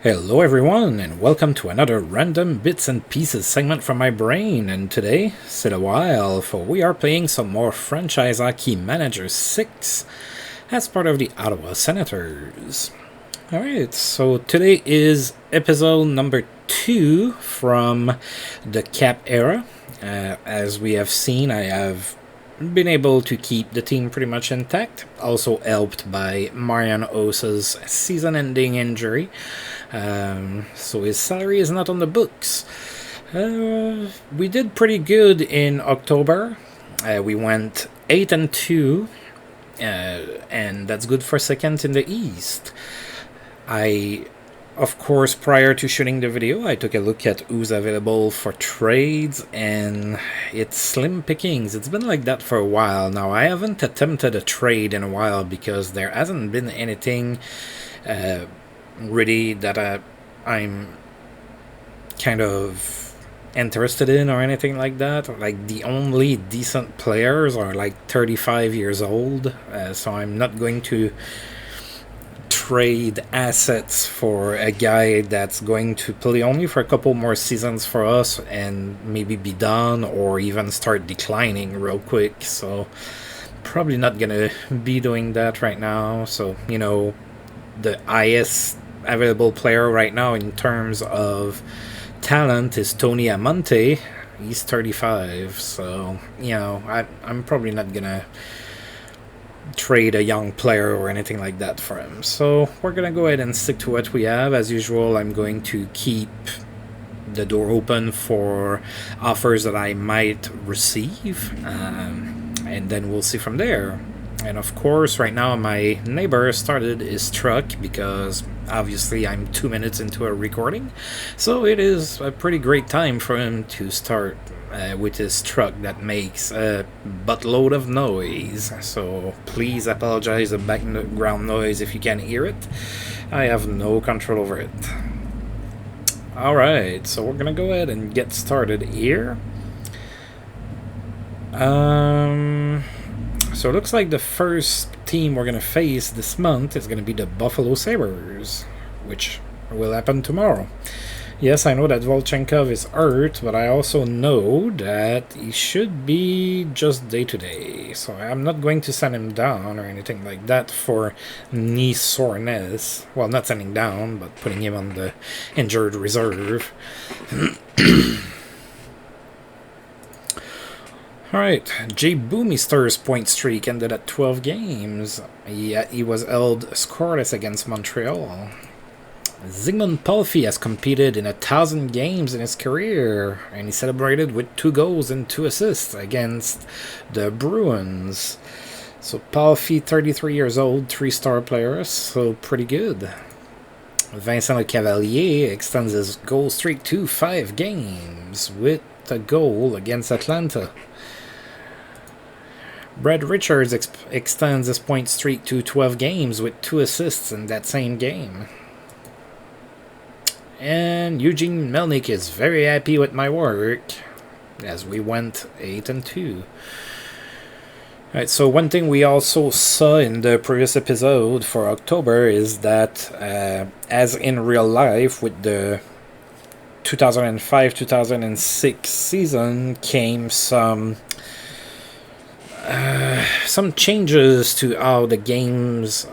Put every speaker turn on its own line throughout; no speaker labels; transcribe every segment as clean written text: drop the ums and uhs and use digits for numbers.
Hello everyone, and welcome to another random bits and pieces segment from my brain. And today, sit a while, for we are playing some more Franchise Hockey Manager 6 as part of the Ottawa Senators. Alright, so today is episode number 2 from the Cap era. As we have seen, I have been able to keep the team pretty much intact, also helped by Marian Osa's season-ending injury. So his salary is not on the books. We did pretty good in October. We went 8-2, and that's good for second in the East. Of course, prior to shooting the video, I took a look at who's available for trades, and it's slim pickings. It's been like that for a while now. I haven't attempted a trade in a while because there hasn't been anything really that I'm kind of interested in or anything like that. Like, the only decent players are like 35 years old, so I'm not going to trade assets for a guy that's going to play only for a couple more seasons for us and maybe be done or even start declining real quick. So probably not gonna be doing that right now. So, you know, the highest available player right now in terms of talent is Tony Amonte. He's 35, so, you know, I'm probably not gonna trade a young player or anything like that for him. So we're gonna go ahead and stick to what we have. As usual, I'm going to keep the door open for offers that I might receive, and then we'll see from there. And of course, right now my neighbor started his truck because obviously I'm 2 minutes into a recording, so it is a pretty great time for him to start with his truck that makes a buttload of noise. So please apologize the background noise if you can hear it. I have no control over it. Alright, so we're gonna go ahead and get started here. So it looks like the first team we're gonna face this month is gonna be the Buffalo Sabres, which will happen tomorrow. Yes, I know that Volchenkov is hurt, but I also know that he should be just day-to-day. So I'm not going to send him down or anything like that for knee soreness. Well, not sending down, but putting him on the injured reserve. Alright, Jay Boomister's point streak ended at 12 games. He was held scoreless against Montreal. Zygmunt Palffy has competed in 1,000 games in his career, and he celebrated with 2 goals and 2 assists against the Bruins. So Palffy, 33 years old, 3-star player, so pretty good. Vincent Lecavalier extends his goal streak to 5 games with a goal against Atlanta. Brad Richards extends his point streak to 12 games with 2 assists in that same game. And Eugene Melnyk is very happy with my work, as we went 8-2. Alright, so one thing we also saw in the previous episode for October is that, as in real life, with the 2005-2006 season came some changes to how the games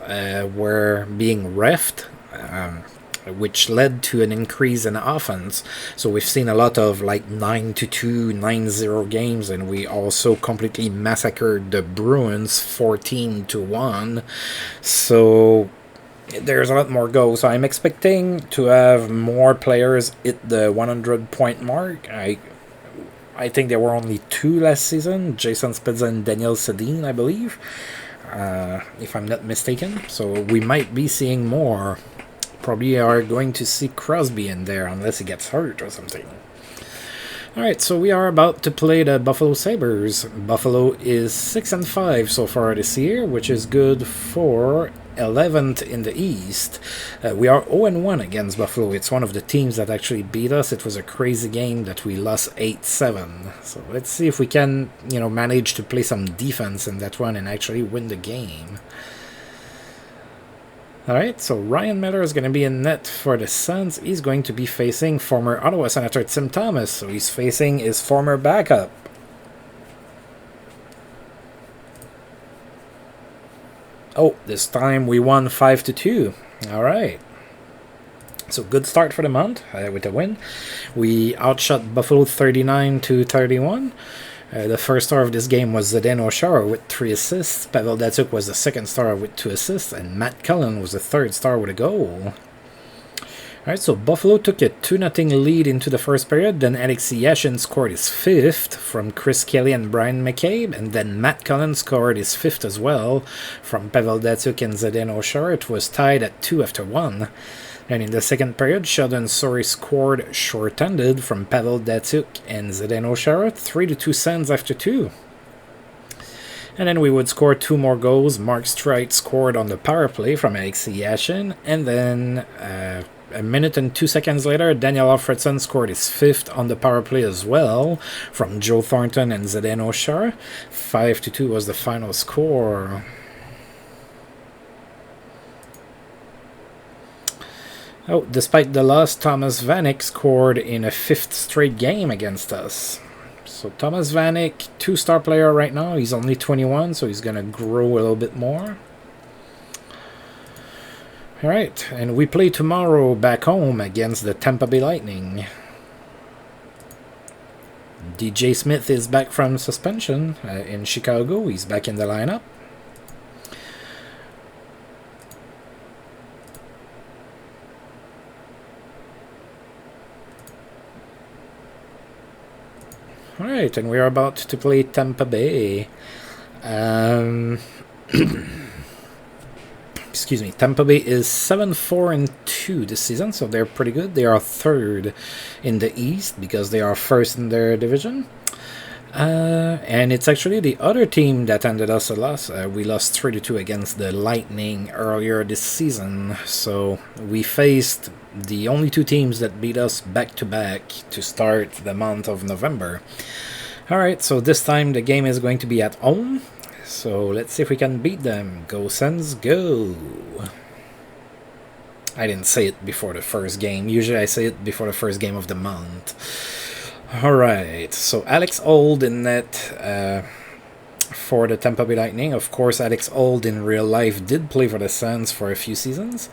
were being reffed, which led to an increase in offense. So we've seen a lot of like 9-2, 9-0 games, and we also completely massacred the Bruins 14-1. So there's a lot more goals. So I'm expecting to have more players hit the 100-point mark. I think there were only 2 last season, Jason Spezza and Daniel Sedin, I believe, if I'm not mistaken. So we might be seeing more. Probably are going to see Crosby in there unless he gets hurt or something. Alright, so we are about to play the Buffalo Sabres. Buffalo is 6-5 so far this year, which is good for 11th in the East. We are 0-1 against Buffalo. It's one of the teams that actually beat us. It was a crazy game that we lost 8-7. So let's see if we can, manage to play some defense in that one and actually win the game. Alright, so Ryan Miller is going to be in net for the Sens. He's going to be facing former Ottawa Senator Tim Thomas, so he's facing his former backup. Oh, this time we won 5-2. Alright. So good start for the month with a win. We outshot Buffalo 39-31. The first star of this game was Zdeno Chara with 3 assists. Pavel Datsyuk was the second star with 2 assists, and Matt Cullen was the third star with a goal. Alright, so Buffalo took a 2-0 lead into the first period. Then Alexei Yashin scored his 5th from Chris Kelly and Brian McCabe. And then Matt Cullen scored his 5th as well from Pavel Datsyuk and Zdeno Chara. It was tied at 2 after 1. And in the second period, Sheldon Souray scored short-handed from Pavel Datsyuk and Zdeno Chara, 3-2 Sens after 2. And then we would score 2 more goals. Mark Streit scored on the power play from Alexei Yashin. And then a minute and 2 seconds later, Daniel Alfredson scored his 5th on the power play as well from Joe Thornton and Zdeno Chara. 5-2 was the final score. Oh, despite the loss, Thomas Vanek scored in a 5th straight game against us. So Thomas Vanek, 2-star player right now. He's only 21, so he's going to grow a little bit more. Alright, and we play tomorrow back home against the Tampa Bay Lightning. DJ Smith is back from suspension in Chicago. He's back in the lineup. Alright, and we're about to play Tampa Bay. Excuse me, Tampa Bay is 7-4-2 this season, so they're pretty good. They are 3rd in the East because they are 1st in their division. And it's actually the other team that ended us a loss. We lost 3-2 against the Lightning earlier this season. So we faced the only 2 teams that beat us back-to-back to start the month of November. Alright, so this time the game is going to be at home. So let's see if we can beat them. Go Sens, go! I didn't say it before the first game. Usually I say it before the first game of the month. Alright, so Alex Old in net for the Tampa Bay Lightning. Of course, Alex Old in real life did play for the Sens for a few seasons.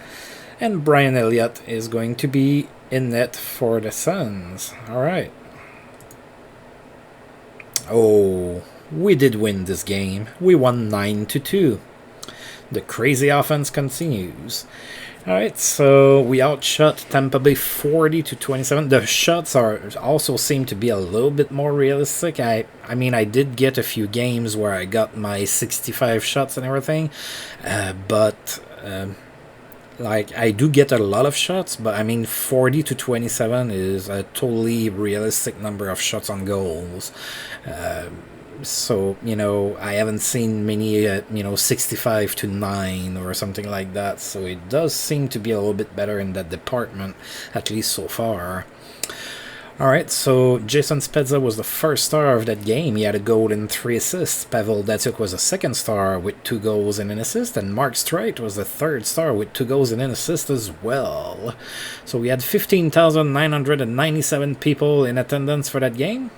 And Brian Elliott is going to be in net for the Sens. Alright. Oh, we did win this game. We won 9-2. The crazy offense continues. Alright, so we outshot Tampa Bay 40-27. The shots also seem to be a little bit more realistic. I mean, I did get a few games where I got my 65 shots and everything, but like I do get a lot of shots. But I mean, 40-27 is a totally realistic number of shots on goals. So, you know, I haven't seen many, 65-9 or something like that. So it does seem to be a little bit better in that department, at least so far. Alright, so Jason Spezza was the first star of that game. He had a goal and 3 assists. Pavel Datsyuk was the second star with 2 goals and an assist. And Mark Streit was the third star with 2 goals and an assist as well. So we had 15,997 people in attendance for that game.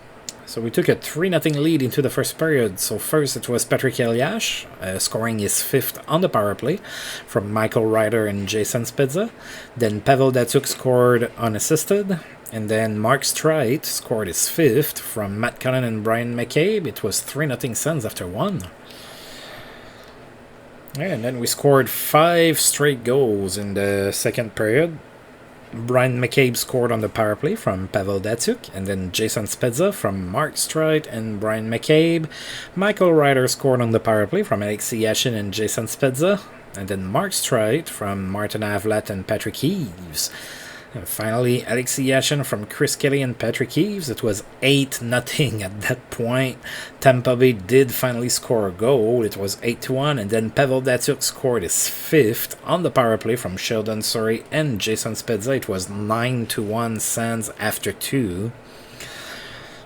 So we took a 3-0 lead into the first period. So first it was Patrick Elias scoring his 5th on the power play from Michael Ryder and Jason Spezza. Then Pavel Datsyuk scored unassisted. And then Mark Streit scored his 5th from Matt Cullen and Brian McCabe. It was 3-0 Sens after 1. And then we scored 5 straight goals in the second period. Brian McCabe scored on the power play from Pavel Datsyuk, and then Jason Spezza from Mark Streit and Brian McCabe. Michael Ryder scored on the power play from Alexei Yashin and Jason Spezza, and then Mark Streit from Martin Havlat and Patrick Eves. And finally, Alexei Yashin from Chris Kelly and Patrick Eves. It was 8-0 at that point. Tampa Bay did finally score a goal. It was 8-1, and then Pavel Datsyuk scored his 5th on the power play from Sheldon Souray and Jason Spezza. It was 9-1 Sens after 2.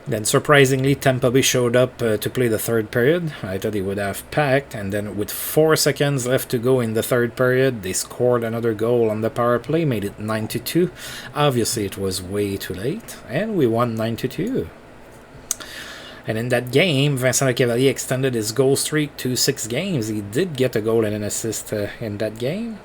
Then surprisingly, Tampa Bay showed up to play the third period. I thought they would have packed, and then with 4 seconds left to go in the third period, they scored another goal on the power play, made it 9-2. Obviously, it was way too late, and we won 9-2. And in that game, Vincent Lecavalier extended his goal streak to 6 games. He did get a goal and an assist in that game.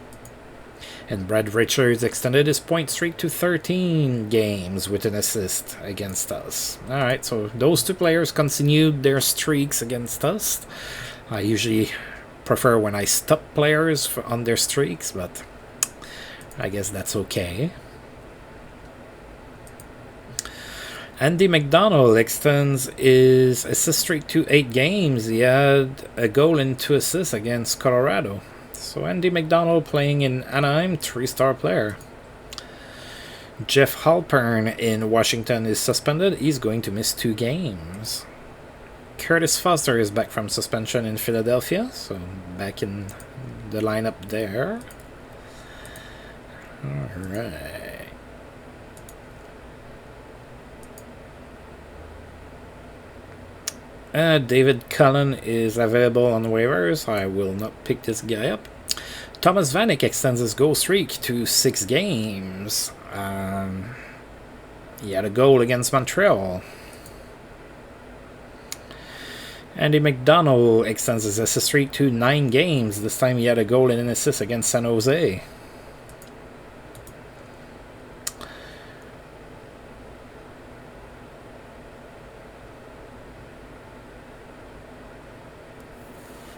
And Brad Richards extended his point streak to 13 games with an assist against us. Alright, so those two players continued their streaks against us. I usually prefer when I stop players on their streaks, but I guess that's okay. Andy McDonald extends his assist streak to 8 games. He had a goal and 2 assists against Colorado. So Andy McDonald playing in Anaheim, 3-star player. Jeff Halpern in Washington is suspended. He's going to miss 2 games. Curtis Foster is back from suspension in Philadelphia, so back in the lineup there. Alright. David Cullen is available on waivers. I will not pick this guy up. Thomas Vanek extends his goal streak to 6 games. He had a goal against Montreal. Andy McDonald extends his assist streak to 9 games. This time he had a goal and an assist against San Jose.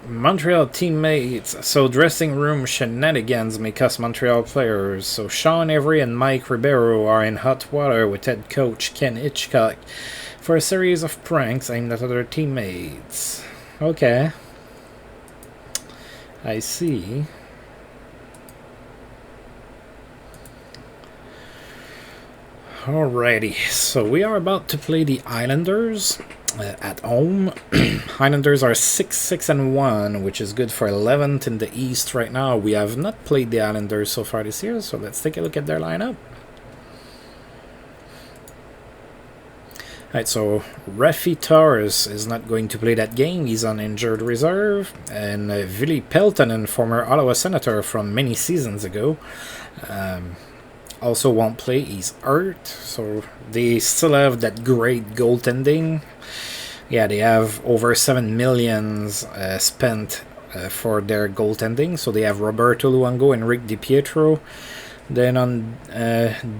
Montreal teammates. So dressing room shenanigans may cost Montreal players. So Sean Avery and Mike Ribeiro are in hot water with head coach Ken Hitchcock for a series of pranks aimed at other teammates. Okay. I see. Alrighty, so we are about to play the Islanders at home. Islanders are 6-6-1, which is good for 11th in the East right now. We have not played the Islanders so far this year, so let's take a look at their lineup. Alright, so Rafi Torres is not going to play that game. He's on injured reserve. And Ville Peltonen, former Ottawa Senator from many seasons ago, also won't play. He's hurt, so they still have that great goaltending. Yeah, they have over 7 million spent for their goaltending. So they have Roberto Luongo and Rick DiPietro. Then on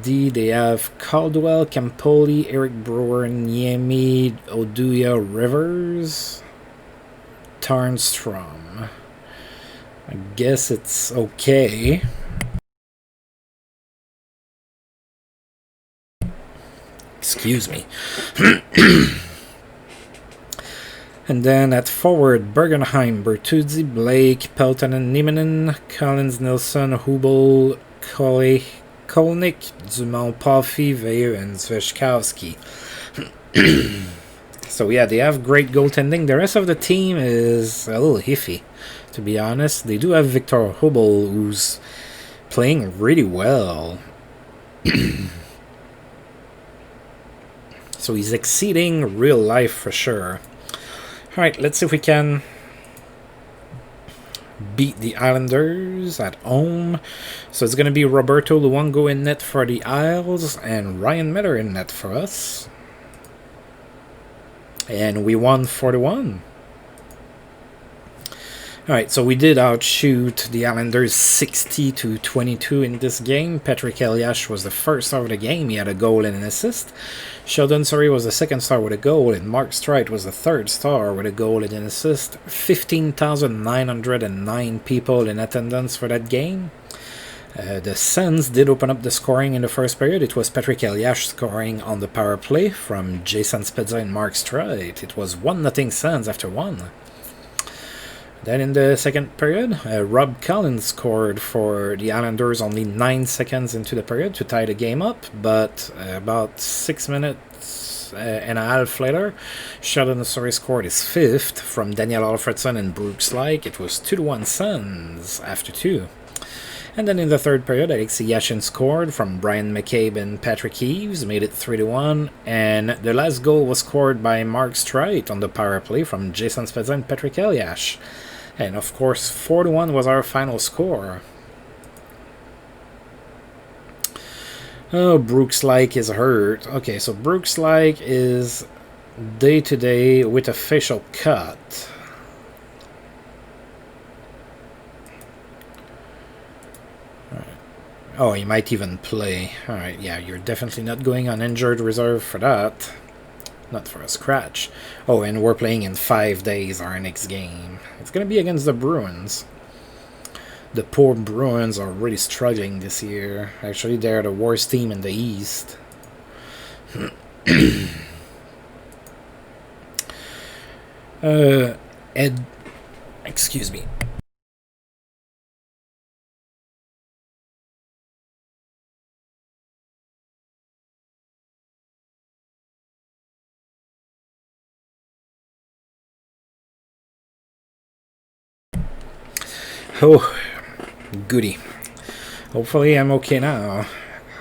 D, they have Caldwell, Campoli, Eric Brewer, Niemi, Oduya, Rivers, Tarnstrom. I guess it's okay. Excuse me. And then at forward, Bergenheim, Bertuzzi, Blake, Peltonen, Nieminen, Collins, Nilsson, Hubel, Kolnick, Dumont, Palffy, Veilleux, and Zvechkowski. So yeah, they have great goaltending. The rest of the team is a little iffy, to be honest. They do have Victor Hubel, who's playing really well. So he's exceeding real life for sure. Alright, let's see if we can beat the Islanders at home. So it's going to be Roberto Luongo in net for the Isles and Ryan Miller in net for us. And we won 4-1. Alright, so we did outshoot the Islanders 60-22 in this game. Patrick Elias was the first star of the game. He had a goal and an assist. Sheldon Surrey was the second star with a goal, and Mark Streit was the third star with a goal and an assist. 15,909 people in attendance for that game. The Sens did open up the scoring in the first period. It was Patrick Elias scoring on the power play from Jason Spezza and Mark Streit. It was 1-0 Sens after 1. Then in the second period, Rob Collins scored for the Islanders only 9 seconds into the period to tie the game up, but about 6 minutes and a half later, Sheldon Surrey scored his 5th from Daniel Alfredson and Brooks Like. It was 2-1 Sens after 2. And then in the third period, Alexei Yashin scored from Brian McCabe and Patrick Eves, made it 3-1. And the last goal was scored by Mark Streit on the power play from Jason Spezza and Patrick Eliash. And of course, 4-1 was our final score. Oh, Brooks Like is hurt. Okay, so Brooks Like is day-to-day with a facial cut. Oh, he might even play. Alright, yeah, you're definitely not going on injured reserve for that. Not for a scratch. Oh, and we're playing in 5 days our next game. It's going to be against the Bruins. The poor Bruins are really struggling this year. Actually, they're the worst team in the East. Ed... Excuse me. Oh, goody. Hopefully I'm okay now.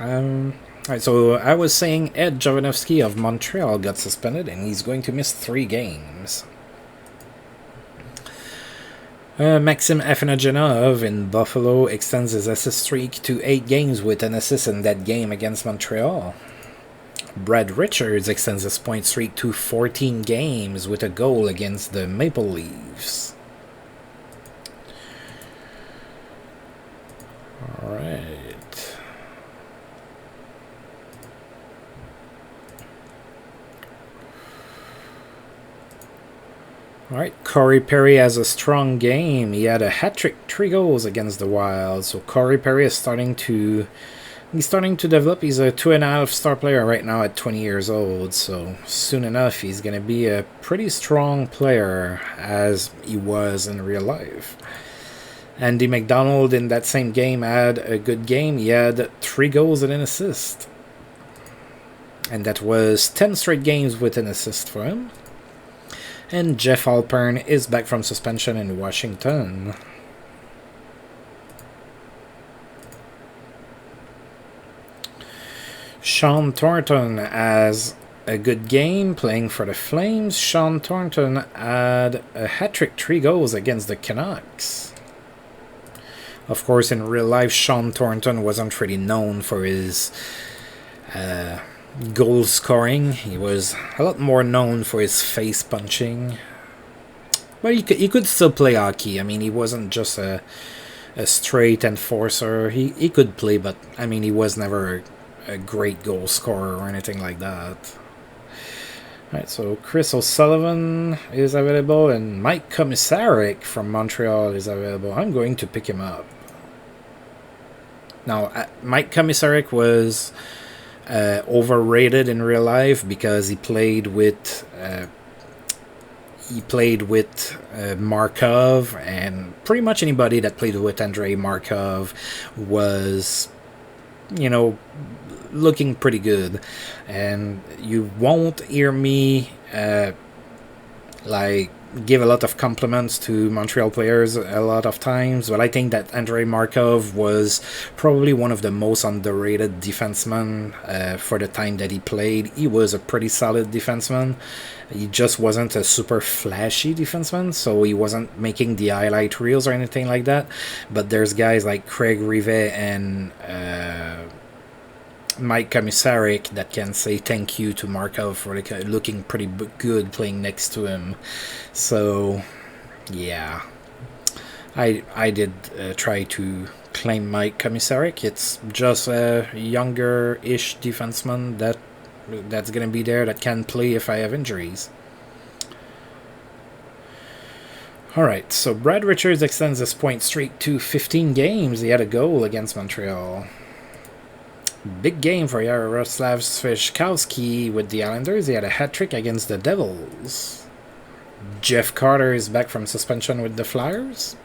Alright, so I was saying Ed Jovanovski of Montreal got suspended and he's going to miss 3 games. Maxim Afinogenov in Buffalo extends his assist streak to 8 games with an assist in that game against Montreal. Brad Richards extends his point streak to 14 games with a goal against the Maple Leafs. Alright. Alright, Corey Perry has a strong game. He had a hat-trick, 3 goals against the Wild. So Corey Perry is starting to develop. He's a 2.5 star player right now at 20 years old. So soon enough, he's going to be a pretty strong player as he was in real life. Andy McDonald in that same game had a good game. He had 3 goals and an assist. And that was 10 straight games with an assist for him. And Jeff Alpern is back from suspension in Washington. Sean Thornton has a good game playing for the Flames. Sean Thornton had a hat-trick, 3 goals against the Canucks. Of course, in real life, Sean Thornton wasn't really known for his goal scoring. He was a lot more known for his face punching. But he could still play hockey. I mean, he wasn't just a straight enforcer. He could play, but I mean, he was never a great goal scorer or anything like that. Alright, so Chris O'Sullivan is available and Mike Komisarek from Montreal is available. I'm going to pick him up. Now, Mike Komisarek was overrated in real life because he played with Markov, and pretty much anybody that played with Andrei Markov was, you know, looking pretty good. And you won't hear me like give a lot of compliments to Montreal players a lot of times, but I think that Andrei Markov was probably one of the most underrated defensemen for the time that he played. He was a pretty solid defenseman. He just wasn't a super flashy defenseman, so he wasn't making the highlight reels or anything like that. But there's guys like Craig Rivet and Mike Komisarek that can say thank you to Markov for looking pretty good playing next to him. So, yeah, I did try to claim Mike Komisarek. It's just a younger-ish defenseman that's gonna be there that can play if I have injuries. Alright, so Brad Richards extends his point streak to 15 games. He had a goal against Montreal. Big game for Yaroslav Sveshkowski with the Islanders. He had a hat-trick against the Devils. Jeff Carter is back from suspension with the Flyers.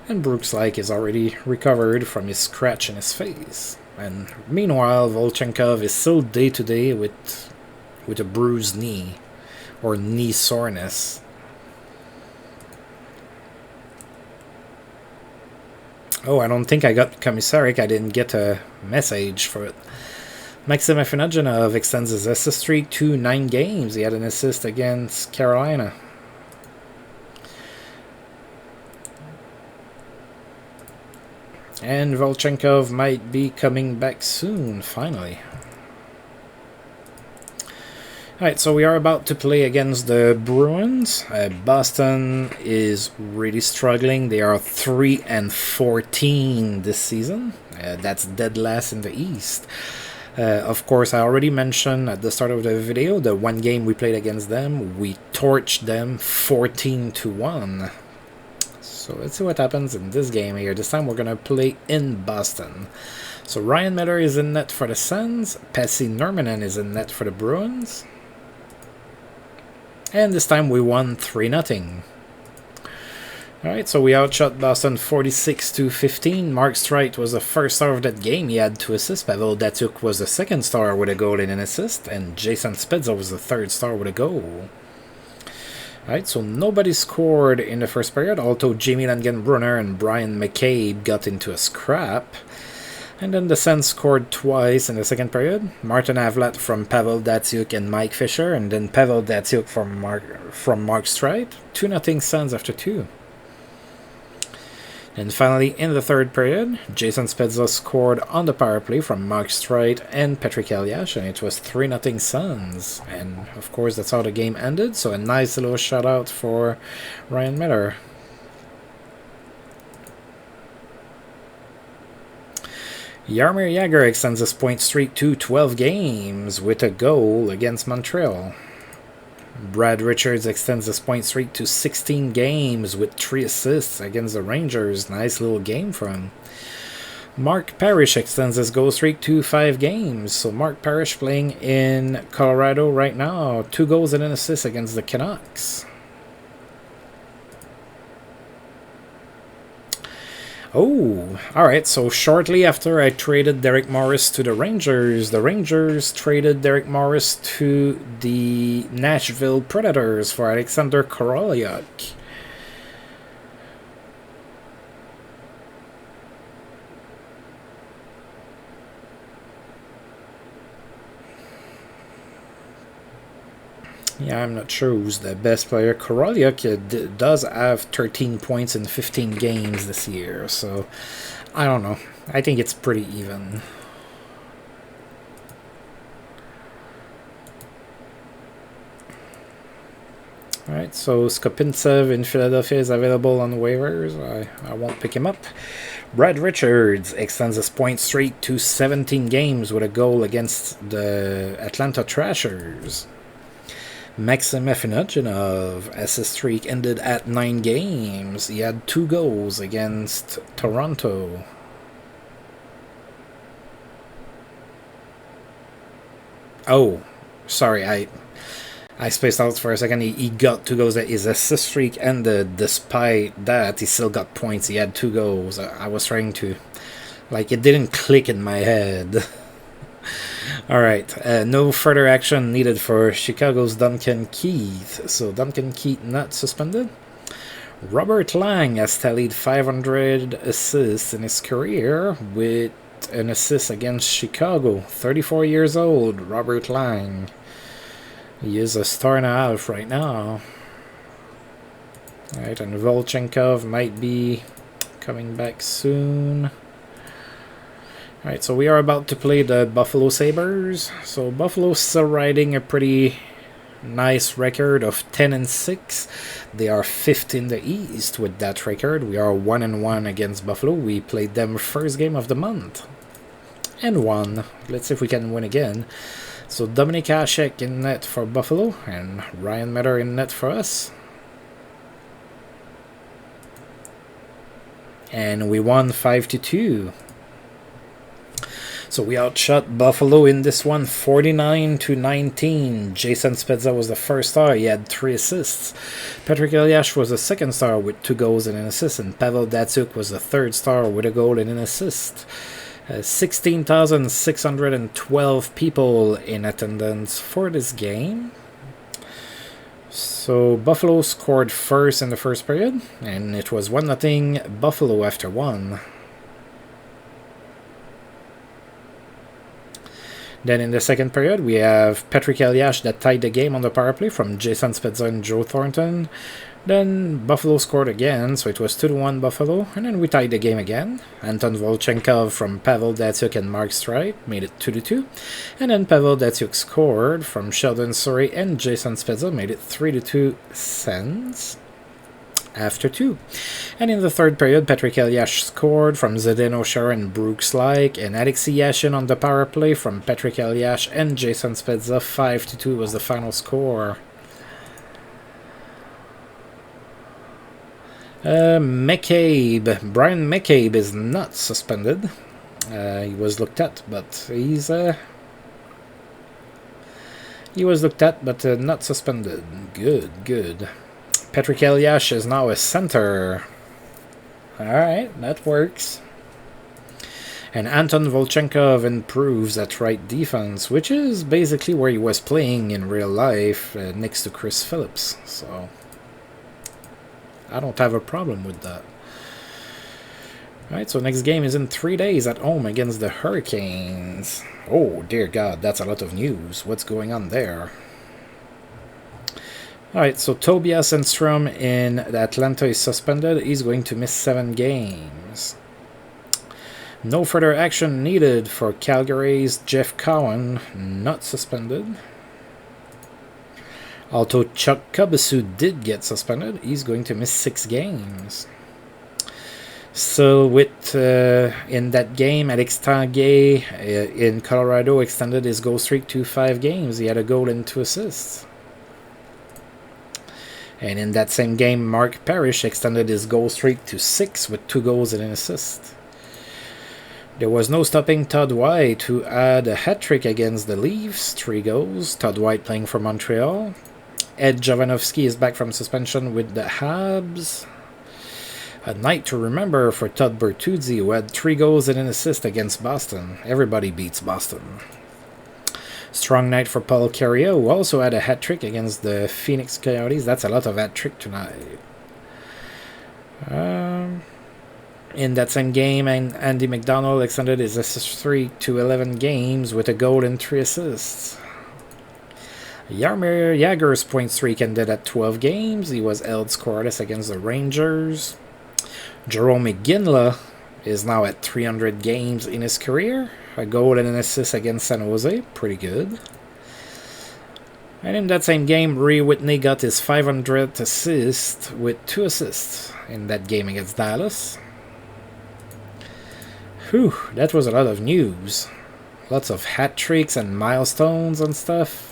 And Brooks Like is already recovered from his scratch in his face. And meanwhile, Volchenkov is still day-to-day with a bruised knee, or knee soreness. Oh, I don't think I got Commissaric. I didn't get a message for it. Maxim Afinogenov extends his assist streak to 9 games. He had an assist against Carolina. And Volchenkov might be coming back soon, finally. Alright, so we are about to play against the Bruins. Boston is really struggling. They are 3-14 this season. That's dead last in the East. Of course, I already mentioned at the start of the video, the one game we played against them, we torched them 14-1. So let's see what happens in this game here. This time we're going to play in Boston. So Ryan Miller is in net for the Sens. Pasi Nurminen is in net for the Bruins. And this time we won 3-0. Alright, so we outshot Boston 46-15. Mark Streit was the first star of that game. He had 2 assists. Pavel Datsyuk was the second star with a goal and an assist. And Jason Spezza was the third star with a goal. Alright, so nobody scored in the first period, although Jamie Langenbrunner and Brian McCabe got into a scrap. And then the Sens scored twice in the second period. Martin Havlat from Pavel Datsyuk and Mike Fisher, and then Pavel Datsyuk from Mark Streit. 2-0 Sens after 2. And finally, in the third period, Jason Spezza scored on the power play from Mark Streit and Patrick Eliash, and it was 3-0 Sens. And of course, that's how the game ended. So a nice little shout out for Ryan Miller. Jaromir Jagr extends his point streak to 12 games with a goal against Montreal. Brad Richards extends his point streak to 16 games with 3 assists against the Rangers. Nice little game for him. Mark Parrish extends his goal streak to 5 games. So Mark Parrish playing in Colorado right now. 2 goals and an assist against the Canucks. Oh, alright, so shortly after I traded Derek Morris to the Rangers traded Derek Morris to the Nashville Predators for Alexander Korolyuk. Yeah, I'm not sure who's the best player. Korolyuk does have 13 points in 15 games this year, so I don't know. I think it's pretty even. Alright, so Skopintsev in Philadelphia is available on waivers. I won't pick him up. Brad Richards extends his point streak to 17 games with a goal against the Atlanta Thrashers. Maxim Afinogenov assist streak ended at 9 games. He had 2 goals against Toronto. Oh, sorry, I spaced out for a second. He got 2 goals. His assist streak ended. Despite that, he still got points. He had 2 goals. I was trying to... Like, it didn't click in my head. Alright, no further action needed for Chicago's Duncan Keith. So Duncan Keith not suspended. Robert Lang has tallied 500 assists in his career with an assist against Chicago. 34 years old, Robert Lang. He is a star and a half right now. Alright, and Volchenkov might be coming back soon. Alright, so we are about to play the Buffalo Sabres. So Buffalo's still riding a pretty nice record of 10-6. They are 5th in the East with that record. We are 1-1 against Buffalo. We played them first game of the month and won. Let's see if we can win again. So Dominik Hasek in net for Buffalo and Ryan Miller in net for us. And we won 5-2. So we outshot Buffalo in this one 49-19. Jason Spezza was the first star. He had 3 assists. Patrick Eliash was the second star with 2 goals and an assist. And Pavel Datsyuk was the third star with a goal and an assist. 16,612 people in attendance for this game. So Buffalo scored first in the first period. And it was 1-0 Buffalo after 1. Then in the second period, we have Patrick Elias that tied the game on the power play from Jason Spezza and Joe Thornton. Then Buffalo scored again, so it was 2-1 Buffalo, and then we tied the game again. Anton Volchenkov from Pavel Datsyuk and Mark Streit made it 2-2, and then Pavel Datsyuk scored from Sheldon Souray and Jason Spezza made it 3-2 Sens after 2. And in the third period, Patrick Elias scored from Zdeno Chara and Brooks Laich, and Alexei Yashin on the power play from Patrick Elias and Jason Spezza. 5-2 was the final score. Brian McCabe is not suspended. He was looked at, but he was looked at, but not suspended. Good. Patrick Elias is now a center. Alright, that works. And Anton Volchenkov improves at right defense, which is basically where he was playing in real life, next to Chris Phillips. So I don't have a problem with that. Alright, so next game is in 3 days at home against the Hurricanes. Oh, dear God, that's a lot of news. What's going on there? Alright, so Tobias Enstrom in Atlanta is suspended. He's going to miss 7 games. No further action needed for Calgary's Jeff Cowan, not suspended. Although Chuck Kubasu did get suspended, he's going to miss 6 games. So with in that game, Alex Tanguay in Colorado extended his goal streak to 5 games. He had a goal and 2 assists. And in that same game, Mark Parrish extended his goal streak to 6 with 2 goals and an assist. There was no stopping Todd White, who had a hat-trick against the Leafs, 3 goals. Todd White playing for Montreal. Ed Jovanovski is back from suspension with the Habs. A night to remember for Todd Bertuzzi, who had 3 goals and an assist against Boston. Everybody beats Boston. Strong night for Paul Carrier, who also had a hat-trick against the Phoenix Coyotes. That's a lot of hat-trick tonight. In that same game, Andy McDonald extended his assist streak to 11 games with a goal and 3 assists. Jaromir Jagr's point streak ended at 12 games. He was held scoreless against the Rangers. Jerome McGinley is now at 300 games in his career. A goal and an assist against San Jose. Pretty good. And in that same game, Rhea Whitney got his 500th assist with 2 assists in that game against Dallas. Whew, that was a lot of news. Lots of hat tricks and milestones and stuff.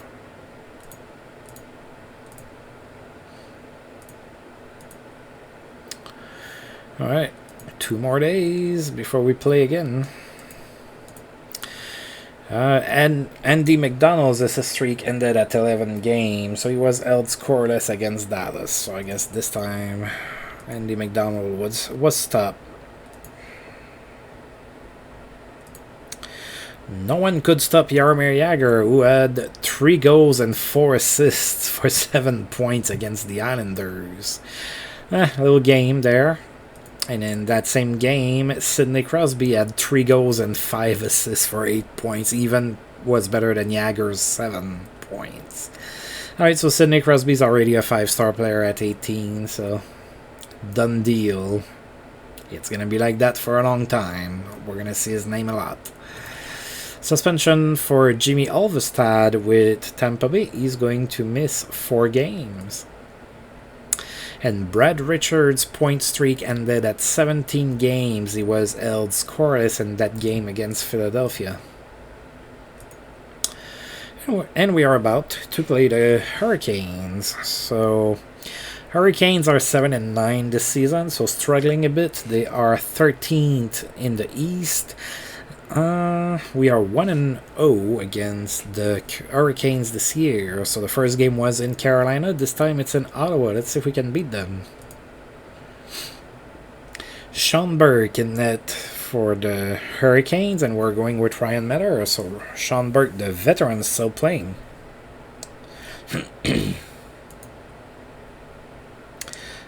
Alright, 2 more days before we play again. And Andy McDonald's assist streak ended at 11 games, so he was held scoreless against Dallas. So I guess this time Andy McDonald was stopped. No one could stop Jaromir Jagr, who had 3 goals and 4 assists for 7 points against the Islanders. A little game there. And in that same game, Sidney Crosby had 3 goals and 5 assists for 8 points. Even was better than Jagger's 7 points. Alright, so Sidney Crosby's already a 5-star player at 18, so done deal. It's going to be like that for a long time. We're going to see his name a lot. Suspension for Jimmy Alvestad with Tampa Bay. He's going to miss 4 games. And Brad Richards' point streak ended at 17 games. He was held scoreless in that game against Philadelphia. And we are about to play the Hurricanes. So Hurricanes are 7-9 this season, so struggling a bit. They are 13th in the East. We are 1-0 against the Hurricanes this year. So the first game was in Carolina. This time it's in Ottawa. Let's see if we can beat them. Sean Burke in net for the Hurricanes, and we're going with Ryan Metter. So Sean Burke, the veteran, is still playing.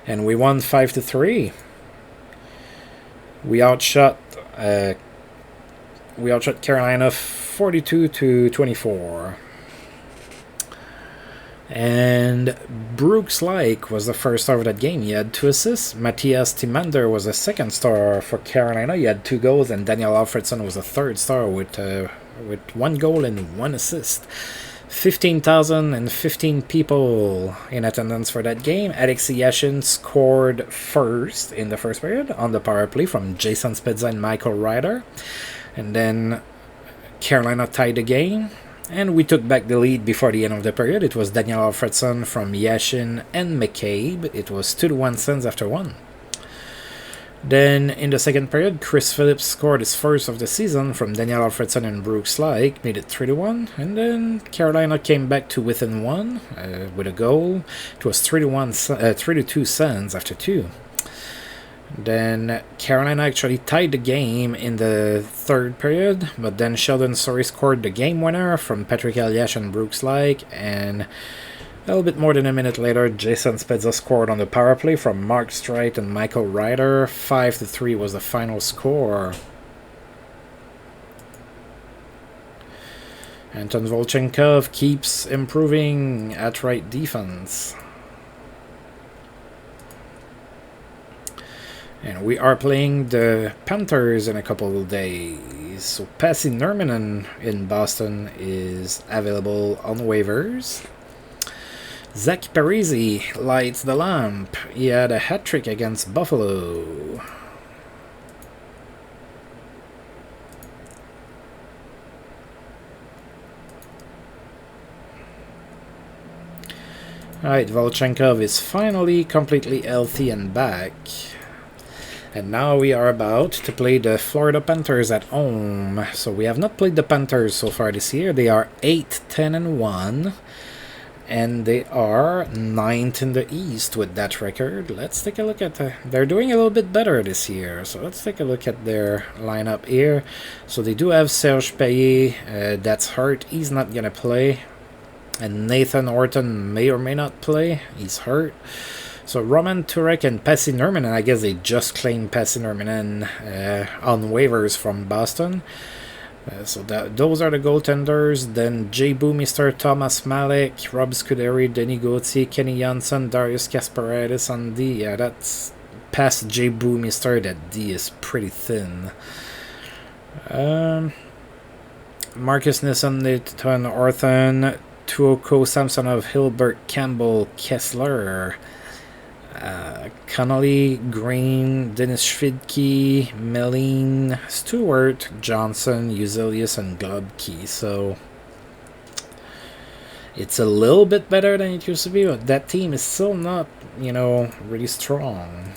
And we won 5-3. We outshot Carolina 42-24. And Brooks Lake was the first star of that game. He had 2 assists. Matthias Timander was the second star for Carolina. He had 2 goals. And Daniel Alfredson was the third star with 1 goal and 1 assist. 15,015 people in attendance for that game. Alexei Yashin scored first in the first period on the power play from Jason Spezza and Michael Ryder. And then Carolina tied the game. And we took back the lead before the end of the period. It was Daniel Alfredson from Yashin and McCabe. It was 2-1 Sens after 1. Then in the second period, Chris Phillips scored his first of the season from Daniel Alfredson and Brooks Lake, made it 3-1. And then Carolina came back to within 1 with a goal. It was 3-2 Sens after 2. Then Carolina actually tied the game in the third period, but then Sheldon Sorry scored the game winner from Patrick Eliash and Brooks Lake, and a little bit more than a minute later, Jason Spezza scored on the power play from Mark Streit and Michael Ryder. 5-3 was the final score. Anton Volchenkov keeps improving at right defense. And we are playing the Panthers in a couple of days. So Pasi Nurminen in Boston is available on waivers. Zach Parise lights the lamp. He had a hat-trick against Buffalo. Alright, Volchenkov is finally completely healthy and back. And now we are about to play the Florida Panthers at home. So we have not played the Panthers so far this year. They are 8-10-1. And they are 9th in the East with that record. Let's take a look at they're doing a little bit better this year. So let's take a look at their lineup here. So they do have Serge Payet. That's hurt. He's not going to play. And Nathan Horton may or may not play. He's hurt. So Roman Turek and Pasi Nurminen, I guess they just claimed Pasi Nurminen on waivers from Boston. So those are the goaltenders. Then Jay Boomister, Thomas Malek, Rob Scuderi, Denis Gauthier, Kenny Johnson, Darius Kasparidis on D. Yeah, that's past Jay Boomister. That D is pretty thin. Marcus Nissen, Nathan Orton, Tuoko Samsonov, Hilbert, Campbell, Kessler, Connolly, Green, Dennis Schvidke, Meline, Stewart, Johnson, Uzelius, and Globkey. So it's a little bit better than it used to be, but that team is still not, really strong.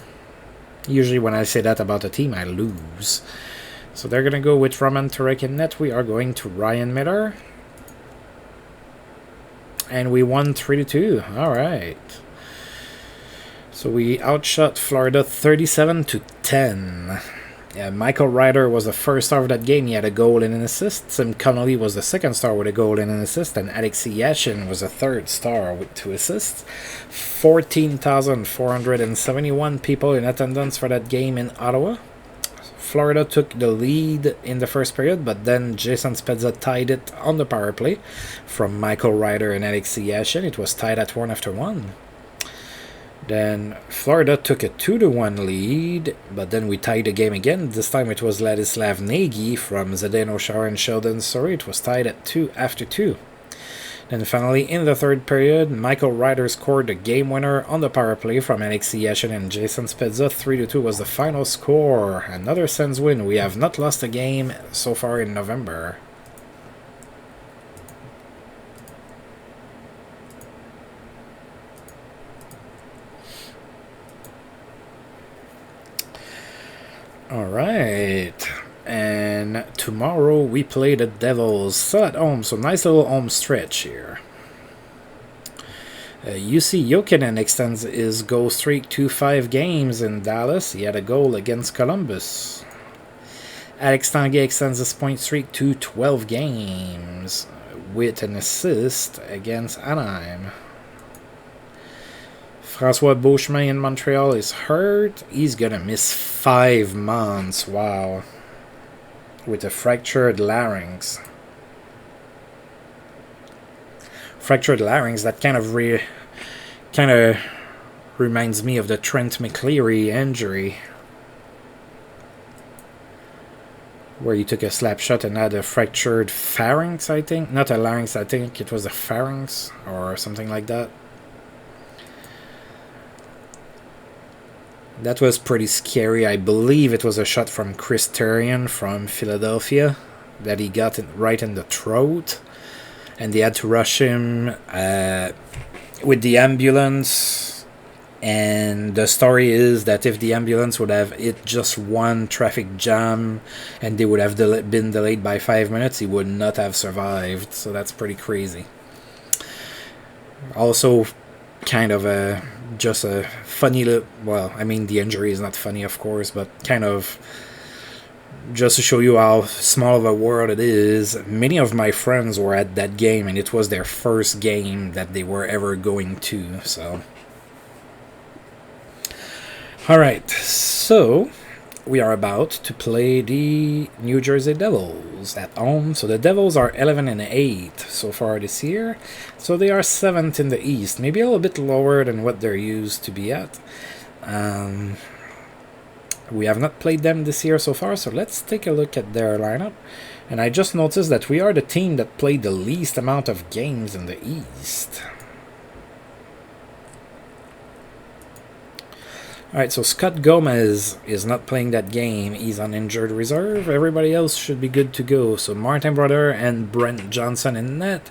Usually when I say that about a team, I lose. So they're going to go with Roman Turek in net. We are going to Ryan Miller. And we won 3-2. All right. So we outshot Florida 37-10. Yeah, Michael Ryder was the first star of that game. He had a goal and an assist. Tim Connolly was the second star with a goal and an assist. And Alexei Yashin was the third star with 2 assists. 14,471 people in attendance for that game in Ottawa. Florida took the lead in the first period, but then Jason Spezza tied it on the power play from Michael Ryder and Alexei Yashin. It was tied at 1 after 1. Then Florida took a 2-1 lead, but then we tied the game again. This time it was Ladislav Nagy from Zdeno Chara and Sheldon Sorry. It was tied at 2 after 2. Then finally, in the third period, Michael Ryder scored the game winner on the power play from Alexei Yashin and Jason Spezza. 3-2 was the final score. Another Sens win. We have not lost a game so far in November. All right. And tomorrow we play the Devils, still at home, so nice little home stretch here. UC Jokinen extends his goal streak to 5 games in Dallas. He had a goal against Columbus. Alex Tanguay extends his point streak to 12 games with an assist against Anaheim. François Beauchemin in Montreal is hurt. He's gonna miss 5 months. Wow. With a fractured larynx. fractured larynx. That kind of reminds me of the Trent McCleary injury, where he took a slap shot and had a fractured pharynx, I think. Not a larynx, I think it was a pharynx or something like that. That was pretty scary. I believe it was a shot from Chris Therien from Philadelphia that he got right in the throat. And they had to rush him with the ambulance. And the story is that if the ambulance would have hit just one traffic jam and they would have been delayed by 5 minutes, he would not have survived. So that's pretty crazy. Also, kind of just a funny well, I mean, the injury is not funny, of course, but kind of just to show you how small of a world it is. Many of my friends were at that game, and it was their first game that they were ever going to. So, all right, so we are about to play the New Jersey Devils at home. So the Devils are 11-8 so far this year. So they are 7th in the East, maybe a little bit lower than what they're used to be at. We have not played them this year so far, so let's take a look at their lineup. And I just noticed that we are the team that played the least amount of games in the East. Alright, so Scott Gomez is not playing that game. He's on injured reserve. Everybody else should be good to go. So Martin Brodeur and Brent Johnson in net.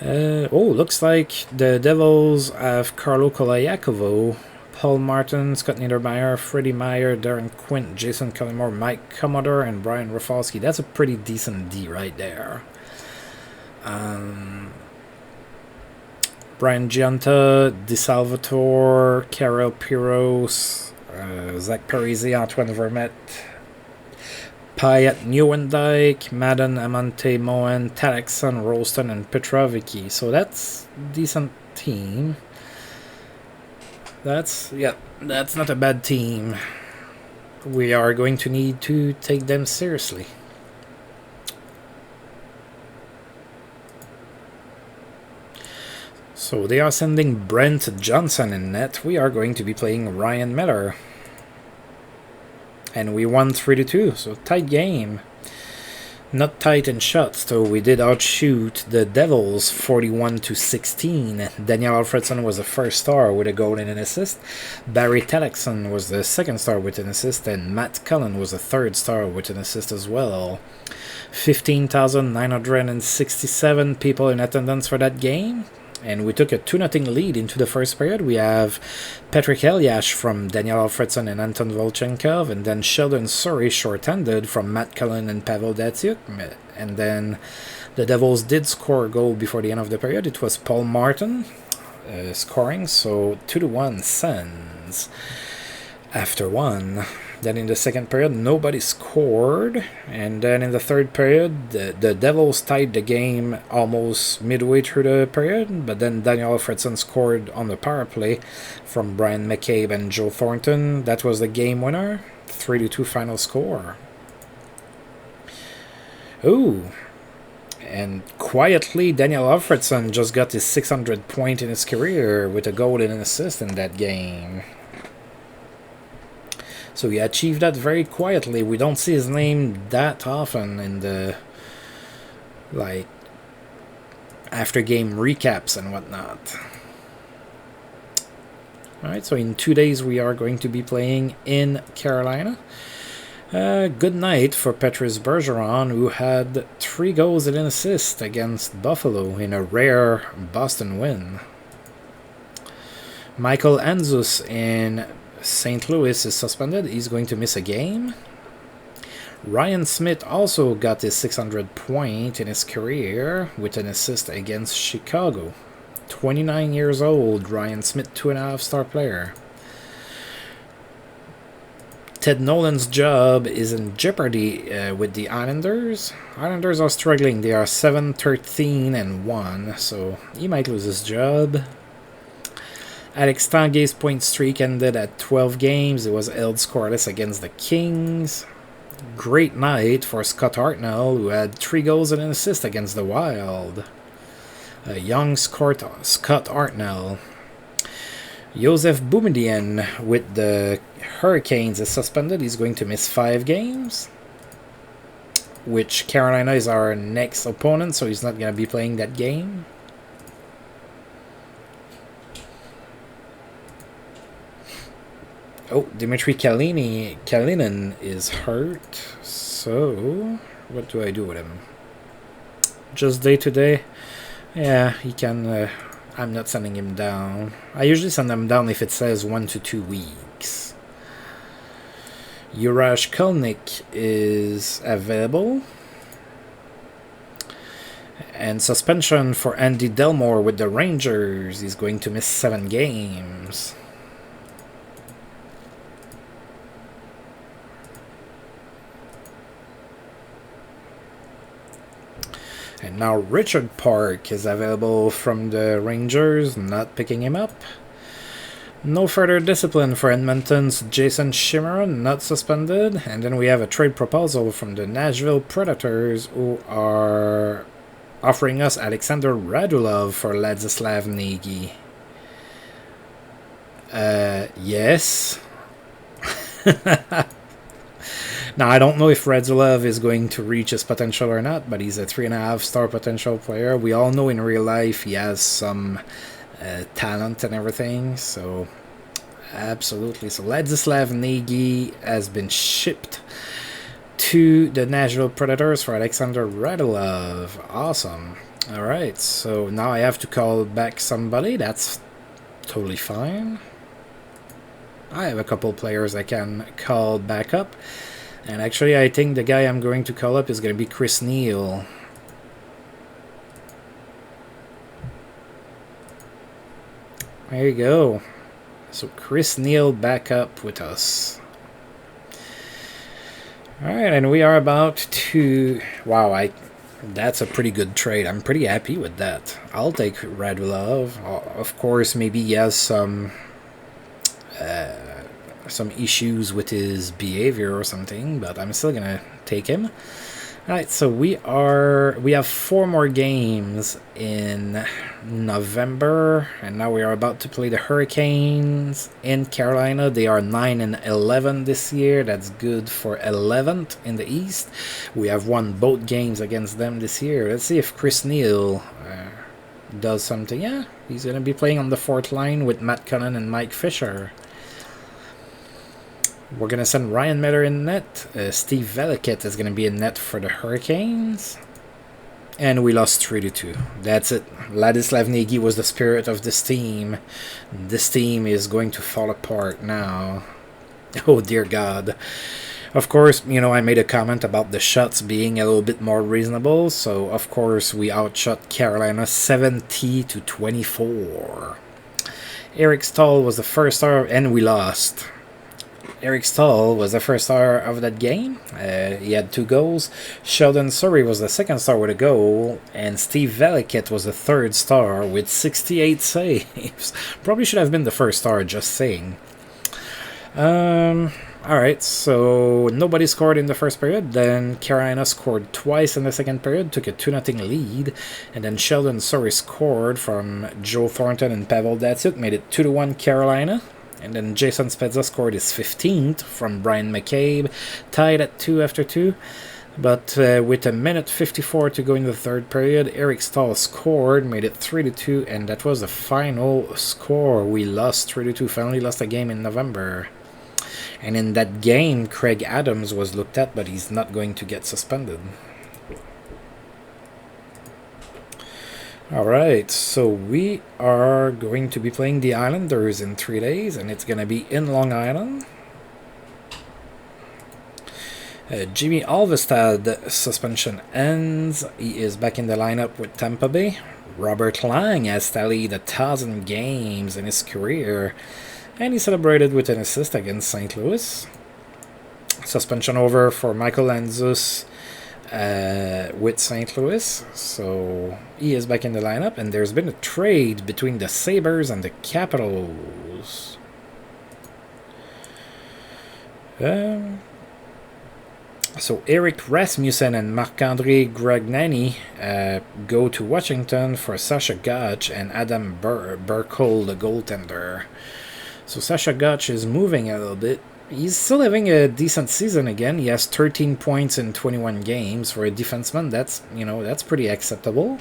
Looks like the Devils have Carlo Kolayakovo, Paul Martin, Scott Niedermayer, Freddie Meyer, Darren Quint, Jason Cullimore, Mike Commodore, and Brian Rafalski. That's a pretty decent D right there. Brian Giunta, DeSalvatore, Karel Piros, Zach Parisi, Antoine Vermette, Payet Nieuwendyk, Madden, Amante Moen, Talekson, Rolston, and Petrovicki. So that's a decent team. That's not a bad team. We are going to need to take them seriously. So they are sending Brent Johnson in net. We are going to be playing Ryan Miller. And we won 3-2, so tight game. Not tight in shots, though we did outshoot the Devils 41-16. Daniel Alfredson was the first star with a goal and an assist. Barry Talekson was the second star with an assist, and Matt Cullen was the third star with an assist as well. 15,967 people in attendance for that game. And we took a 2-0 lead into the first period. We have Patrick Eliash from Daniel Alfredson and Anton Volchenkov, and then Sheldon Surrey short-handed from Matt Cullen and Pavel Datsyuk. And then the Devils did score a goal before the end of the period. It was Paul Martin scoring, so 2-1 Sens after one. Then in the second period, nobody scored. And then in the third period, the Devils tied the game almost midway through the period. But then Daniel Alfredson scored on the power play from Brian McCabe and Joe Thornton. That was the game winner. 3-2 final score. Ooh. And quietly, Daniel Alfredson just got his 600th point in his career with a goal and an assist in that game. So he achieved that very quietly. We don't see his name that often in the, after game recaps and whatnot. Alright, so in 2 days we are going to be playing in Carolina. Good night for Petrus Bergeron, who had 3 goals and an assist against Buffalo in a rare Boston win. Michael Anzus in St. Louis is suspended. He's going to miss a game. Ryan Smith also got his 600th point in his career with an assist against Chicago. 29 years old, Ryan Smith, 2.5-star player. Ted Nolan's job is in jeopardy with the Islanders. Islanders are struggling. They are 7-13-1, so he might lose his job. Alex Tanguay's point streak ended at 12 games. It was held scoreless against the Kings. Great night for Scott Hartnell, who had 3 goals and an assist against the Wild. Young Scott Hartnell. Joseph Boumedienne with the Hurricanes is suspended. He's going to miss 5 games. Which Carolina is our next opponent, so he's not going to be playing that game. Oh, Dmitry Kalinin is hurt. So, what do I do with him? Just day to day? Yeah, he can... I'm not sending him down. I usually send him down if it says 1 to 2 weeks. Juraj Kalnick is available. And suspension for Andy Delmore with the Rangers. He's going to miss 7 games. And now Richard Park is available from the Rangers, not picking him up. No further discipline for Edmonton's Jason Chimeron, not suspended. And then we have a trade proposal from the Nashville Predators, who are offering us Alexander Radulov for Ladislav Nagy. Yes. Now, I don't know if Radulov is going to reach his potential or not, but he's a 3.5-star potential player. We all know in real life he has some talent and everything, so absolutely. So Ladislav Nagy has been shipped to the Nashville Predators for Alexander Radulov. Awesome. All right, so now I have to call back somebody. That's totally fine. I have a couple players I can call back up. And actually, I think the guy I'm going to call up is going to be Chris Neil. There you go. So Chris Neil back up with us. Alright, and we are about to... Wow, that's a pretty good trade. I'm pretty happy with that. I'll take Radulov. Of course, maybe he has some issues with his behavior or something, but I'm still gonna take him. Alright, so we have 4 more games in November, and now we are about to play the Hurricanes in Carolina. They are 9-11 this year. That's good for 11th in the East. We have won both games against them this year. Let's see if Chris Neil does something. Yeah, he's gonna be playing on the 4th line with Matt Cullen and Mike Fisher. We're going to send Ryan Miller in net. Steve Veliket is going to be in net for the Hurricanes. And we lost 3-2. That's it. Ladislav Nagy was the spirit of this team. This team is going to fall apart now. Oh, dear God. Of course, you know, I made a comment about the shots being a little bit more reasonable. So, of course, we outshot Carolina 70-24. Eric Stahl was the first star, and we lost. Eric Stahl was the first star of that game. He had 2 goals. Sheldon Surrey was the second star with a goal. And Steve Veliket was the 3rd star with 68 saves. Probably should have been the first star, just saying. Alright, so nobody scored in the first period. Then Carolina scored twice in the second period, took a 2-0 lead. And then Sheldon Surrey scored from Joe Thornton and Pavel Datsyuk, made it 2-1 Carolina. And then Jason Spezza scored his 15th from Brian McCabe, tied at 2 after 2. But with 1:54 to go in the 3rd period, Eric Stahl scored, made it 3-2, and that was the final score. We lost 3-2, finally lost a game in November. And in that game, Craig Adams was looked at, but he's not going to get suspended. Alright, so we are going to be playing the Islanders in 3 days, and it's going to be in Long Island. Jimmy Alvestad suspension ends. He is back in the lineup with Tampa Bay. Robert Lang has tallied 1,000 games in his career, and he celebrated with an assist against St. Louis. Suspension over for Michael Landzus with St. Louis, so he is back in the lineup, and there's been a trade between the Sabres and the Capitals. So Eric Rasmussen and Marc-André Gragnani go to Washington for Sasha Gotch and Adam Burkle, the goaltender. So Sasha Gotch is moving a little bit. He's still having a decent season again. He has 13 points in 21 games for a defenseman. That's pretty acceptable.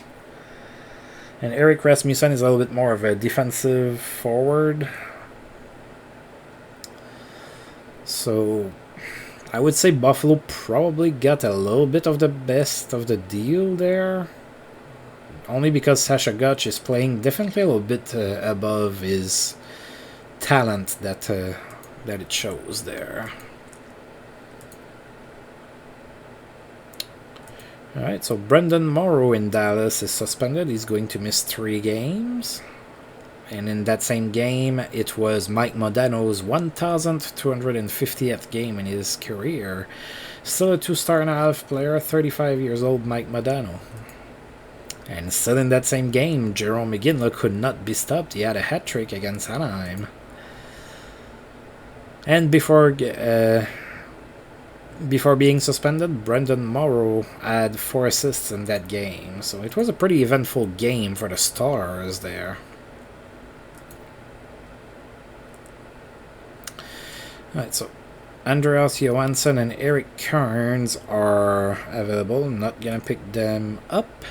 And Eric Rasmussen is a little bit more of a defensive forward. So I would say Buffalo probably got a little bit of the best of the deal there. Only because Sasha Gotch is playing definitely a little bit above his talent that it shows there. Alright, so Brendan Morrow in Dallas is suspended. He's going to miss 3 games. And in that same game, it was Mike Modano's 1,250th game in his career. Still a 2.5-star player, 35 years old, Mike Modano. And still in that same game, Jerome McGinley could not be stopped. He had a hat-trick against Anaheim. And before being suspended, Brendan Morrow had 4 assists in that game. So it was a pretty eventful game for the Stars there. Alright, so Andreas Johansson and Eric Kearns are available. I'm not going to pick them up.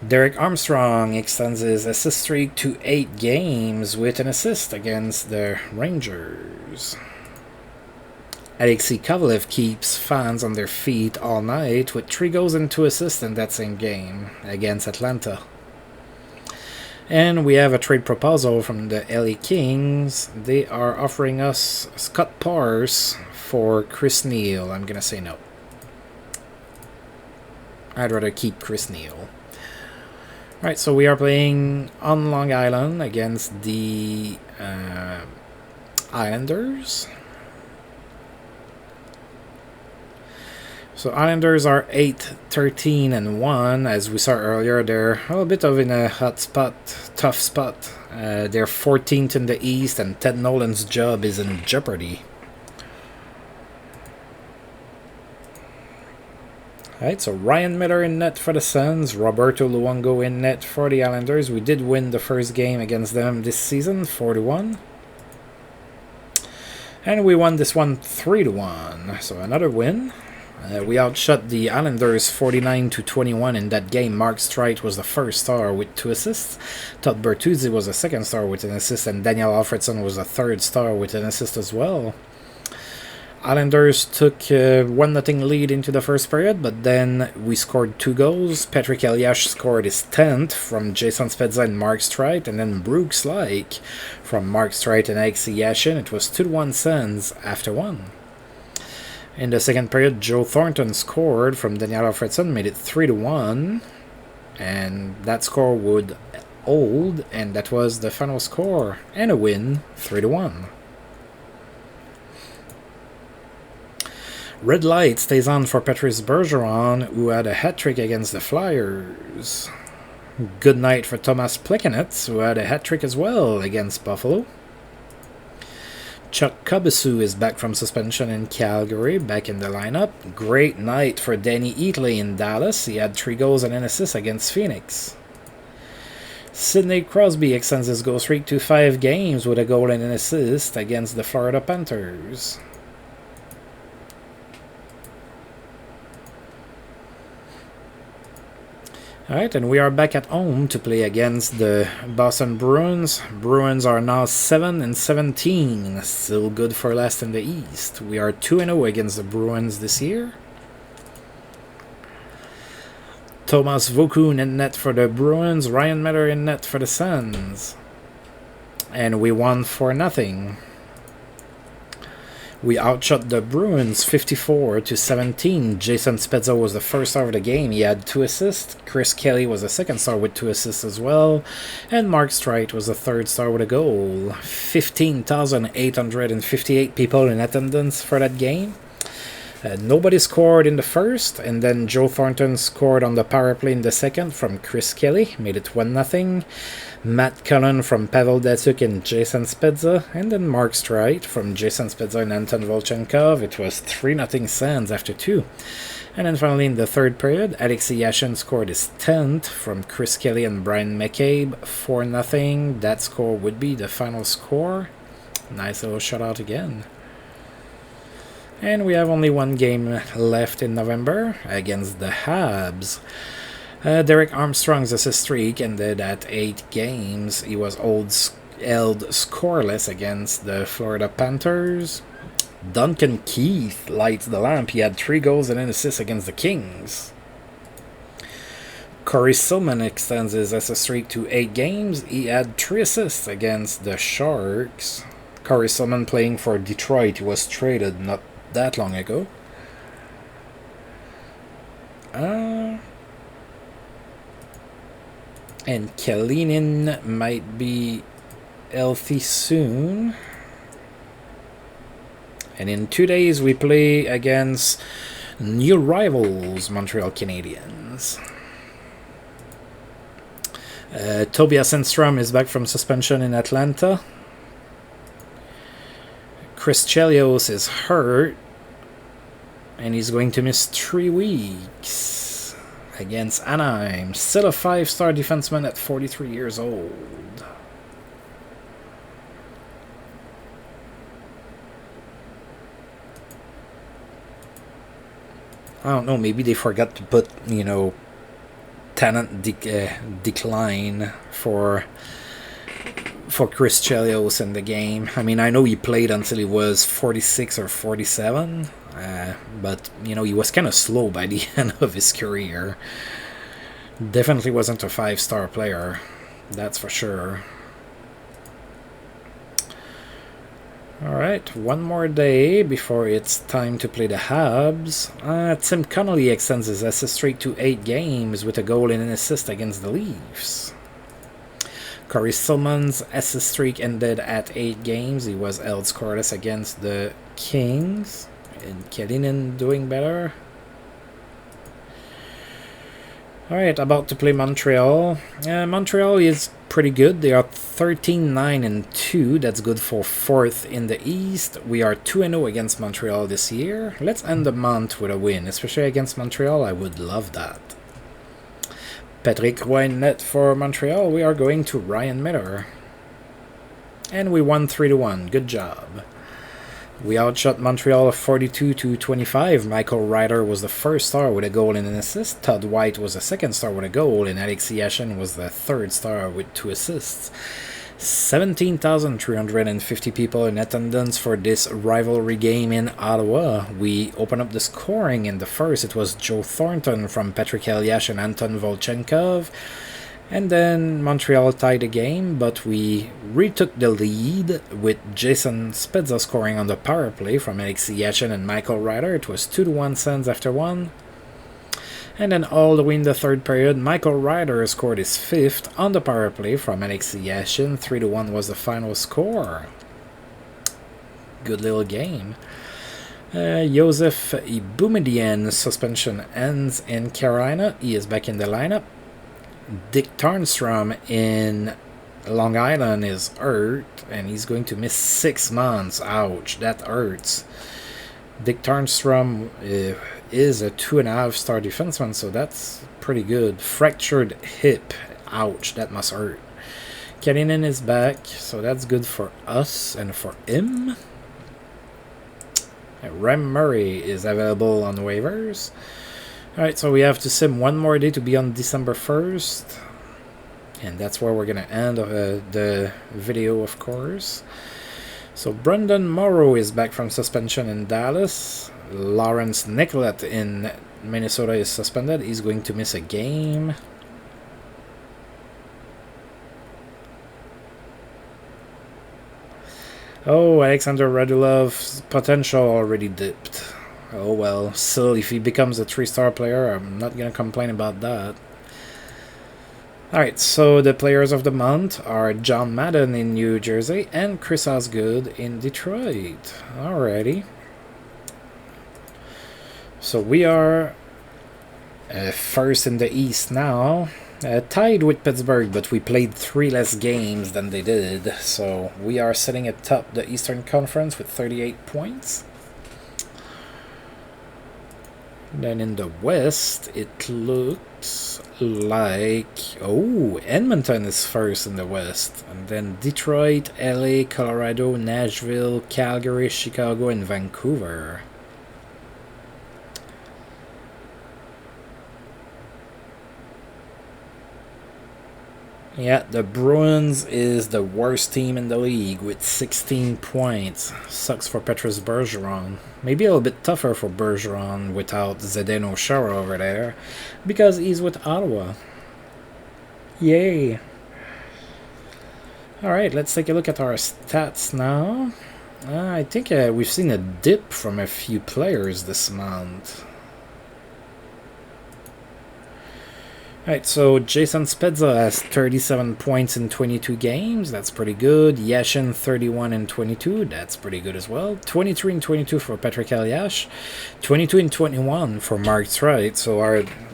Derek Armstrong extends his assist streak to 8 games with an assist against the Rangers. Alexei Kovalev keeps fans on their feet all night with 3 goals and 2 assists in that same game against Atlanta. And we have a trade proposal from the LA Kings. They are offering us Scott Parse for Chris Neil. I'm going to say no. I'd rather keep Chris Neil. Alright, so we are playing on Long Island against the Islanders. So Islanders are 8-13-1. As we saw earlier, they're a little bit of in a hot spot, tough spot. They're 14th in the East, and Ted Nolan's job is in jeopardy. Alright, so Ryan Miller in net for the Sens, Roberto Luongo in net for the Islanders. We did win the first game against them this season, 4-1. And we won this one 3-1, so another win. We outshot the Islanders 49-21 in that game. Mark Streit was the first star with 2 assists. Todd Bertuzzi was the second star with an assist, and Daniel Alfredson was the third star with an assist as well. Islanders took 1-0 lead into the first period, but then we scored 2 goals. Patrick Elias scored his 10th from Jason Spezza and Mark Streit, and then Brooks Laich from Mark Streit and Alexei Yashin. It was 2-1 Sens after 1. In the second period, Joe Thornton scored from Daniel Alfredson, made it 3-1, and that score would hold, and that was the final score, and a win, 3-1. Red light stays on for Patrice Bergeron, who had a hat-trick against the Flyers. Good night for Thomas Plekanec, who had a hat-trick as well against Buffalo. Chuck Kobasu is back from suspension in Calgary, back in the lineup. Great night for Danny Eatley in Dallas. He had 3 goals and an assist against Phoenix. Sidney Crosby extends his goal streak to 5 games with a goal and an assist against the Florida Panthers. Alright, and we are back at home to play against the Boston Bruins. Bruins are now 7-17, still good for last in the East. We are 2-0 against the Bruins this year. Thomas Vokun in net for the Bruins, Ryan Miller in net for the Sens. And we won 4-0. We outshot the Bruins 54-17. Jason Spezza was the first star of the game. He had 2 assists. Chris Kelly was the second star with 2 assists as well. And Mark Streit was the third star with a goal. 15,858 people in attendance for that game. Nobody scored in the first, and then Joe Thornton scored on the power play in the second from Chris Kelly, made it 1-0. Matt Cullen from Pavel Datsyuk and Jason Spezza, and then Mark Streit from Jason Spezza and Anton Volchenkov. It was 3-0 Sens after 2. And then finally in the third period, Alexei Yashin scored his 10th from Chris Kelly and Brian McCabe, 4-0. That score would be the final score. Nice little shutout again. And we have only one game left in November against the Habs. Derek Armstrong's assist streak ended at 8 games. He was held scoreless against the Florida Panthers. Duncan Keith lights the lamp. He had 3 goals and an assist against the Kings. Corey Silman extends his assist streak to 8 games. He had 3 assists against the Sharks. Corey Silman playing for Detroit. He was traded not that long ago. And Kalinin might be healthy soon. And in 2 days we play against new rivals, Montreal Canadiens. Tobias Enstrom is back from suspension in Atlanta. Chris Chelios is hurt, and he's going to miss 3 weeks against Anaheim. Still a 5-star defenseman at 43 years old. I don't know, maybe they forgot to put, talent decline for Chris Chelios in the game. I mean, I know he played until he was 46 or 47, but, he was kind of slow by the end of his career. Definitely wasn't a 5-star player, that's for sure. Alright, one more day before it's time to play the Habs. Tim Connolly extends his assist streak to 8 games with a goal and an assist against the Leafs. Corey Silman's assist streak ended at 8 games. He was held scoreless against the Kings. And Kalinin doing better. Alright, about to play Montreal. Montreal is pretty good. They are 13-9-2. That's good for 4th in the East. We are 2-0 against Montreal this year. Let's end the month with a win, especially against Montreal. I would love that. Patrick Roy net for Montreal. We are going to Ryan Miller. And we won 3-1. Good job. We outshot Montreal 42-25. Michael Ryder was the first star with a goal and an assist. Todd White was the second star with a goal. And Alexei Yashin was the third star with 2 assists. 17,350 people in attendance for this rivalry game in Ottawa. We opened up the scoring in the first. It was Joe Thornton from Patrick Elias and Anton Volchenkov. And then Montreal tied the game, but we retook the lead with Jason Spezza scoring on the power play from Alexei Yashin and Michael Ryder. It was 2-1 Sens after 1. And then all the way in the third period, Michael Ryder scored his 5th on the power play from Alexei Yashin. 3-1 was the final score. Good little game. Joseph Boumedien's suspension ends in Carolina. He is back in the lineup. Dick Tarnstrom in Long Island is hurt, and he's going to miss 6 months. Ouch, that hurts. Dick Tarnstrom is a 2.5-star defenseman, so that's pretty good. Fractured hip. Ouch, that must hurt. Kalinin is back, so that's good for us and for him. Rem Murray is available on waivers. Alright, so we have to sim one more day to be on December 1st. And that's where we're going to end the video, of course. So Brendan Morrow is back from suspension in Dallas. Lawrence Nicolette in Minnesota is suspended. He's going to miss a game. Oh, Alexander Radulov's potential already dipped. Oh well, still, if he becomes a 3-star player, I'm not going to complain about that. Alright, so the players of the month are John Madden in New Jersey and Chris Osgood in Detroit. Alrighty. So we are first in the East now. Tied with Pittsburgh, but we played 3 less games than they did. So we are sitting atop the Eastern Conference with 38 points. Then in the West, it looks like... Oh, Edmonton is first in the West. And then Detroit, LA, Colorado, Nashville, Calgary, Chicago, and Vancouver. Yeah, the Bruins is the worst team in the league with 16 points. Sucks for Petrus Bergeron. Maybe a little bit tougher for Bergeron without Zdeno Chara over there, because he's with Ottawa. Yay! Alright, let's take a look at our stats now. I think we've seen a dip from a few players this month. Alright, so Jason Spezza has 37 points in 22 games. That's pretty good. Yashin 31 in 22. That's pretty good as well. 23 in 22 for Patrick Eliash. 22 in 21 for Mark Streit. So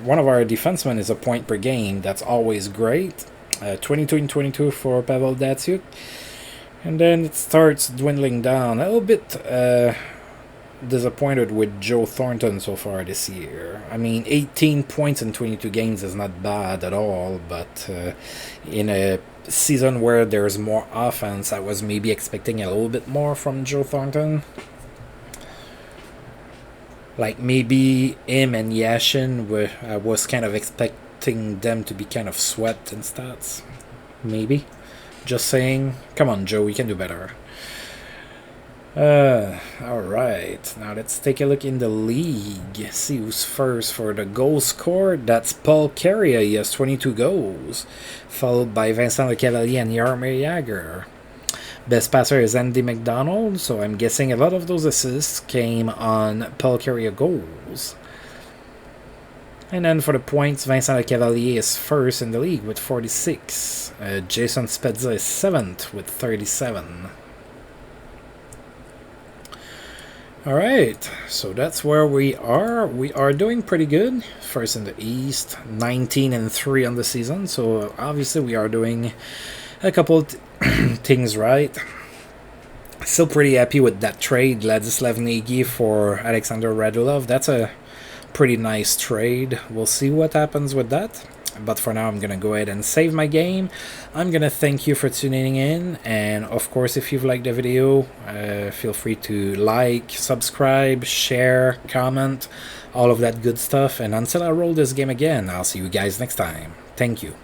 one of our defensemen is a point per game. That's always great. 22 in 22 for Pavel Datsyuk. And then it starts dwindling down a little bit. Disappointed with Joe Thornton so far this year. I mean, 18 points in 22 games is not bad at all, but in a season where there's more offense, I was maybe expecting a little bit more from Joe Thornton. Like maybe him and Yashin, I was kind of expecting them to be kind of swept in stats. Maybe. Just saying. Come on, Joe, we can do better. Alright, now let's take a look in the league. See who's first for the goal scored. That's Paul Carrier, he has 22 goals. Followed by Vincent Lecavalier and Jaromir Jagr. Best passer is Andy McDonald, so I'm guessing a lot of those assists came on Paul Carrier goals. And then for the points, Vincent Lecavalier is first in the league with 46. Jason Spezza is 7th with 37. Alright, so that's where we are. We are doing pretty good. First in the East, 19 and 3 on the season. So obviously we are doing a couple things right. Still pretty happy with that trade, Ladislav Nagy for Alexander Radulov. That's a pretty nice trade. We'll see what happens with that. But for now, I'm going to go ahead and save my game. I'm going to thank you for tuning in. And of course, if you've liked the video, feel free to like, subscribe, share, comment, all of that good stuff. And until I roll this game again, I'll see you guys next time. Thank you.